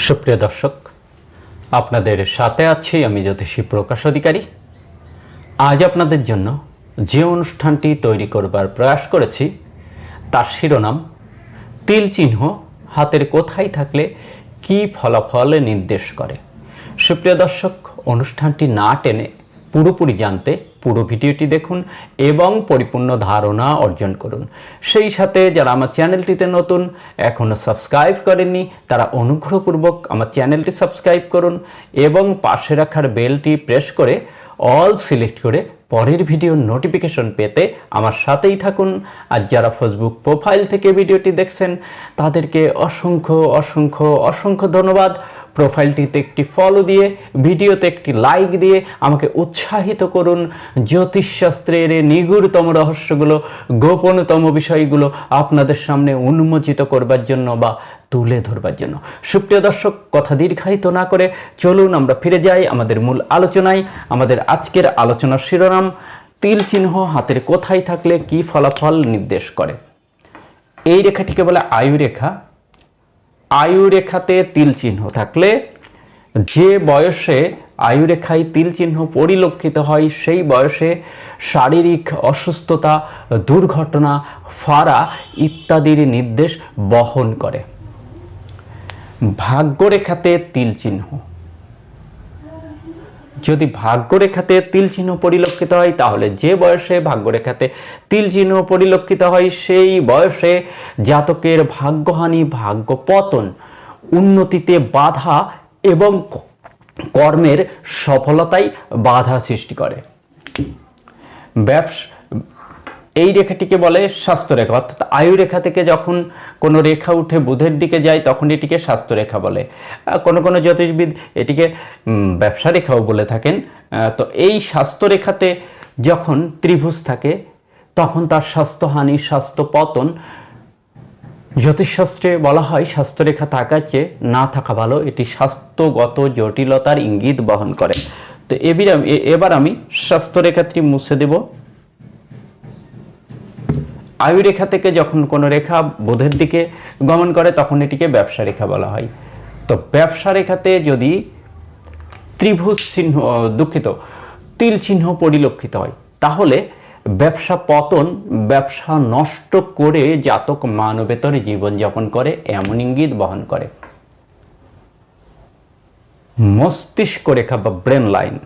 সুপ্রিয় দর্শক, আপনাদের সাথে আছি আমি জ্যোতিষী প্রকাশ অধিকারী। আজ আপনাদের জন্য যে অনুষ্ঠানটি তৈরি করবার প্রয়াস করেছি তার শিরোনাম তিল চিহ্ন হাতের কোথায় থাকলে কি ফলাফল নির্দেশ করে। সুপ্রিয় দর্শক, অনুষ্ঠানটি না টেনে পুরোপুরি জানতে পুরো ভিডিওটি দেখুন এবং পরিপূর্ণ ধারণা অর্জন করুন। সেই সাথে যারা আমার চ্যানেলটিতে নতুন, এখনও সাবস্ক্রাইব করেননি, তারা অনুগ্রহপূর্বক আমার চ্যানেলটি সাবস্ক্রাইব করুন এবং পাশে রাখার বেলটি প্রেস করে অল সিলেক্ট করে পরের ভিডিওর নোটিফিকেশন পেতে আমার সাথেই থাকুন। আর যারা ফেসবুক প্রোফাইল থেকে ভিডিওটি দেখছেন তাদেরকে অসংখ্য অসংখ্য অসংখ্য ধন্যবাদ। প্রোফাইলটিতে একটি ফলো দিয়ে, ভিডিওতে একটি লাইক দিয়ে আমাকে উৎসাহিত করুন জ্যোতিষশাস্ত্রের নিগূঢ়তম রহস্যগুলো, গোপনতম বিষয়গুলো আপনাদের সামনে উন্মোচিত করবার জন্য বা তুলে ধরবার জন্য। সুপ্রিয় দর্শক, কথা দীর্ঘায়িত না করে চলুন আমরা ফিরে যাই আমাদের মূল আলোচনায়। আমাদের আজকের আলোচনার শিরোনাম তিল চিহ্ন হাতের কোথায় থাকলে কি ফলাফল নির্দেশ করে। এই রেখাটিকে বলে আয়ু রেখা। আয়ু রেখাতে তিল চিহ্ন থাকলে, যে বয়সে আয়ু রেখায় তিল চিহ্ন পরিলক্ষিত হয় সেই বয়সে শারীরিক অসুস্থতা, দুর্ঘটনা, ফাঁড়া ইত্যাদির নির্দেশ বহন করে। ভাগ্যরেখাতে তিল চিহ্ন, যদি ভাগ্যরেখাতে তিল চিহ্ন পরিলক্ষিত হয় তাহলে যে বয়সে ভাগ্যরেখাতে তিল চিহ্ন পরিলক্ষিত হয় সেই বয়সে জাতকের ভাগ্যহানি, ভাগ্য পতন, উন্নতিতে বাধা এবং কর্মের সফলতায় বাধা সৃষ্টি করে। এই রেখাটিকে বলে স্বাস্থ্যরেখা। অর্থাৎ আয়ু রেখা থেকে যখন কোনো রেখা উঠে বুধের দিকে যায় তখন এটিকে স্বাস্থ্যরেখা বলে। কোনো কোনো জ্যোতিষবিদ এটিকে ব্যবসা রেখাও বলে থাকেন। তো এই স্বাস্থ্যরেখাতে যখন ত্রিভুজ থাকে তখন তার স্বাস্থ্যহানি, স্বাস্থ্য পতন। জ্যোতিষশাস্ত্রে বলা হয় স্বাস্থ্যরেখা থাকার চেয়ে না থাকা ভালো, এটি স্বাস্থ্যগত জটিলতার ইঙ্গিত বহন করে। তো এবার আমি স্বাস্থ্যরেখাটি মুছে দেব। আয়ু রেখা থেকে যখন কোনো রেখা বুধের দিকে গমন করে তখন এটিকে ব্যবসা রেখা বলা হয়। তো ব্যবসা রেখাতে যদি ত্রিভুজ চিহ্ন, তিল চিহ্ন পরিলক্ষিত হয় তাহলে ব্যবসা পতন, ব্যবসা নষ্ট করে জাতক মানবেতর জীবনযাপন করে এমন ইঙ্গিত বহন করে। মস্তিষ্ক রেখা বা ব্রেন লাইন,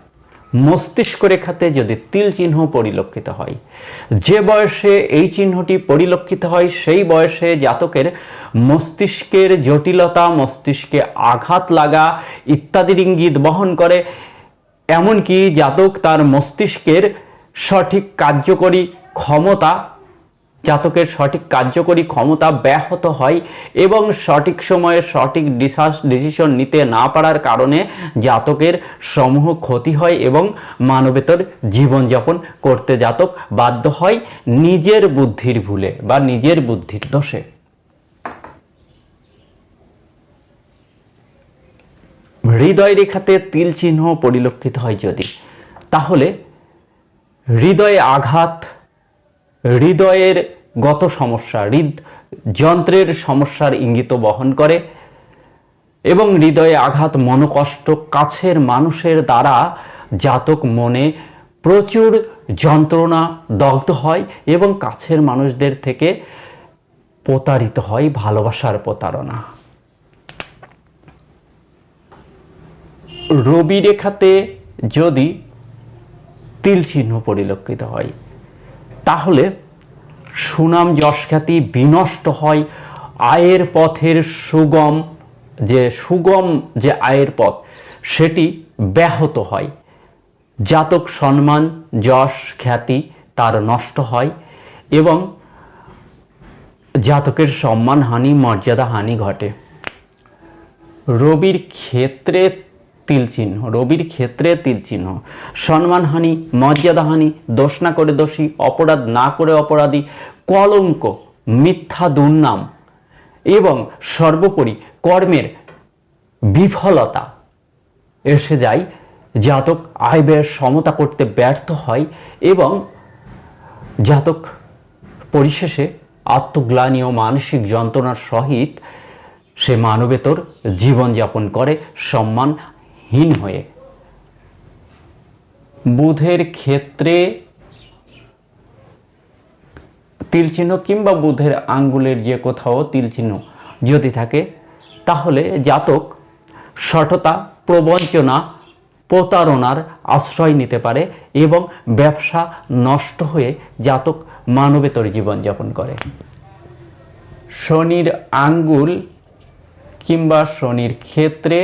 মস্তিষ্ক রেখাতে যদি তিল চিহ্ন পরিলক্ষিত হয়, যে বয়সে এই চিহ্নটি পরিলক্ষিত হয় সেই বয়সে জাতকের মস্তিষ্কের জটিলতা, মস্তিষ্কে আঘাত লাগা ইত্যাদির ইঙ্গিত বহন করে। এমনকি জাতক তার মস্তিষ্কের সঠিক কার্যকরী ক্ষমতা, জাতকের সঠিক কার্যকরী ক্ষমতা ব্যাহত হয় এবং সঠিক সময়ে সঠিক ডিসিশন নিতে না পারার কারণে জাতকের সমূহ ক্ষতি হয় এবং মানবেতর জীবনযাপন করতে জাতক বাধ্য হয় নিজের বুদ্ধির ভুলে বা নিজের বুদ্ধির দোষে। হৃদয় রেখাতে তিল চিহ্ন পরিলক্ষিত হয় যদি, তাহলে হৃদয়ে আঘাত, হৃদয়ের গত সমস্যা, হৃদযন্ত্রের সমস্যার ইঙ্গিত বহন করে এবং হৃদয়ে আঘাত, মনোকষ্ট, কাছের মানুষের দ্বারা জাতক মনে প্রচুর যন্ত্রণা দগ্ধ হয় এবং কাছের মানুষদের থেকে প্রতারিত হয়, ভালোবাসার প্রতারণা। রবি রেখাতে যদি তিল চিহ্ন পরিলক্ষিত হয় তাহলে সুনাম, যশ, খ্যাতি বিনষ্ট হয়, আয়ের পথের সুগম যে আয়ের পথ সেটি ব্যাহত হয়, জাতক সম্মান, যশ, খ্যাতি তার নষ্ট হয় এবং জাতকের সম্মানহানি, মর্যাদা হানি ঘটে। রবির ক্ষেত্রে তিল চিহ্ন, রবির ক্ষেত্রে তিল চিহ্ন সম্মানহানি, মর্যাদাহানি, দোষ না করে দোষী, অপরাধ না করে অপরাধী, কলঙ্ক, মিথ্যা দুর্নাম এবং সর্বোপরি কর্মের বিফলতা এসে যায়। জাতক আয় ব্যয়ের সমতা করতে ব্যর্থ হয় এবং জাতক পরিশেষে আত্মগ্লানি ও মানসিক যন্ত্রণার সহিত সে মানবেতর জীবনযাপন করে সম্মানহীন হয়ে। বুধের ক্ষেত্রে তিল চিহ্ন কিংবা বুধের আঙ্গুলের যে কোথাও তিল চিহ্ন যদি থাকে, তাহলে জাতক সততা, প্রবঞ্চনা, প্রতারণার আশ্রয় নিতে পারে এবং ব্যবসা নষ্ট হয়ে জাতক মানবেতর জীবনযাপন করে। শনির আঙ্গুল কিংবা শনির ক্ষেত্রে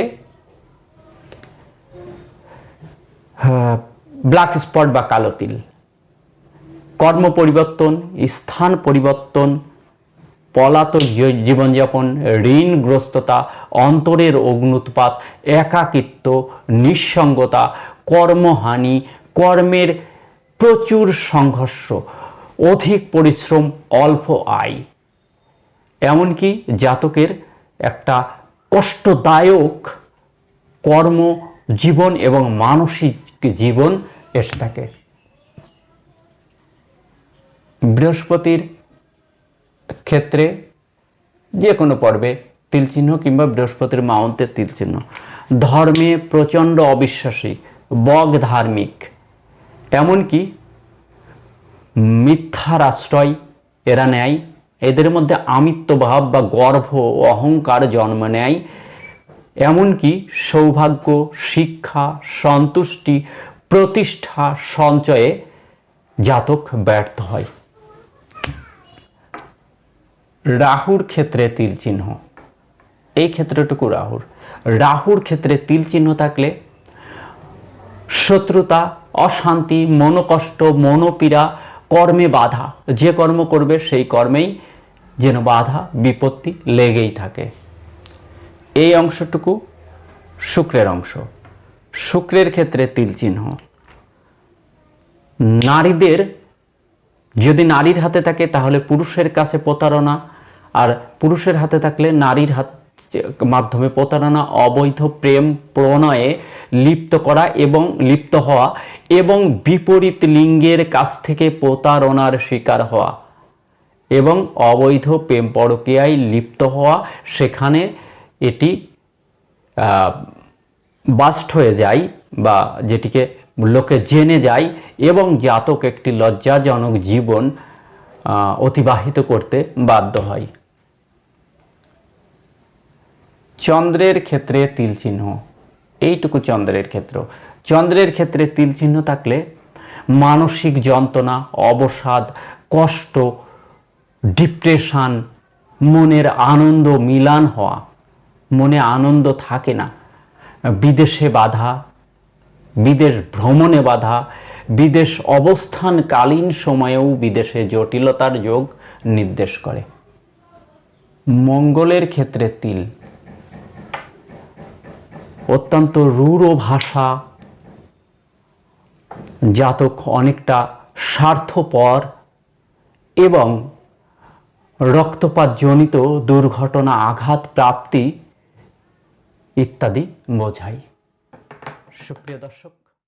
ব্ল্যাক স্পট বা কালো তিল, কর্ম পরিবর্তন, স্থান পরিবর্তন, পলাতক জীবনযাপন, ঋণগ্রস্ততা, অন্তরের অগ্নুৎপাত, একাকিত্ব, নিঃসঙ্গতা, কর্মহানি, কর্মের প্রচুর সংঘর্ষ, অধিক পরিশ্রম, অল্প আয়, এমনকি জাতকের একটা কষ্টদায়ক কর্ম জীবন এবং মানসিক জীবন এসে থাকে। বৃহস্পতির ক্ষেত্রে যে কোনো পর্বে তিল চিহ্ন কিংবা বৃহস্পতির মাউন্টের তিল চিহ্ন, ধর্মে প্রচণ্ড অবিশ্বাসী, বগ ধার্মিক, এমনকি মিথ্যার আশ্রয় এরা নেয়। এদের মধ্যে আমিত্বভাব বা গর্ব অহংকার জন্ম নেয়। এমনকি সৌভাগ্য, শিক্ষা, সন্তুষ্টি, প্রতিষ্ঠা সঞ্চয়ে জাতক ব্যর্থ হয়। রাহুর ক্ষেত্রে তিল চিহ্ন, এই ক্ষেত্রটুকু রাহুর ক্ষেত্রে তিল চিহ্ন থাকলে শত্রুতা, অশান্তি, মনোকষ্ট, মনোপীড়া, কর্মে বাধা, যে কর্ম করবে সেই কর্মেই যেন বাধা বিপত্তি লেগেই থাকে। এই অংশটুকু শুক্রের অংশ। শুক্রের ক্ষেত্রে তিল চিহ্ন নারীদের, যদি নারীর হাতে থাকে তাহলে পুরুষের কাছে প্রতারণা, আর পুরুষের হাতে থাকলে নারীর হাত মাধ্যমে প্রতারণা, অবৈধ প্রেম প্রণয়ে লিপ্ত হওয়া এবং বিপরীত লিঙ্গের কাছ থেকে প্রতারণার শিকার হওয়া এবং অবৈধ প্রেম পরকীয়ায় লিপ্ত হওয়া, সেখানে এটি বাস্ট হয়ে যায় বা যেটিকে লোকে জেনে যায় এবং জাতক একটি লজ্জাজনক জীবন অতিবাহিত করতে বাধ্য হয়। চন্দ্রের ক্ষেত্রে তিল চিহ্ন, এইটুকু চন্দ্রের ক্ষেত্রে তিল চিহ্ন থাকলে মানসিক যন্ত্রণা, অবসাদ, কষ্ট, ডিপ্রেশন, মনের আনন্দ মিলান হওয়া, মনে আনন্দ থাকে না, বিদেশে বাধা, বিদেশ ভ্রমণে বাধা, বিদেশ অবস্থানকালীন সময়েও বিদেশে জটিলতার যোগ নির্দেশ করে। মঙ্গলের ক্ষেত্রে তিল অত্যন্ত রূঢ় ভাষা, জাতক অনেকটা স্বার্থপর এবং রক্তপাতজনিত দুর্ঘটনা, আঘাত প্রাপ্তি ইত্যাদি বোঝায়। সুপ্রিয় দর্শক,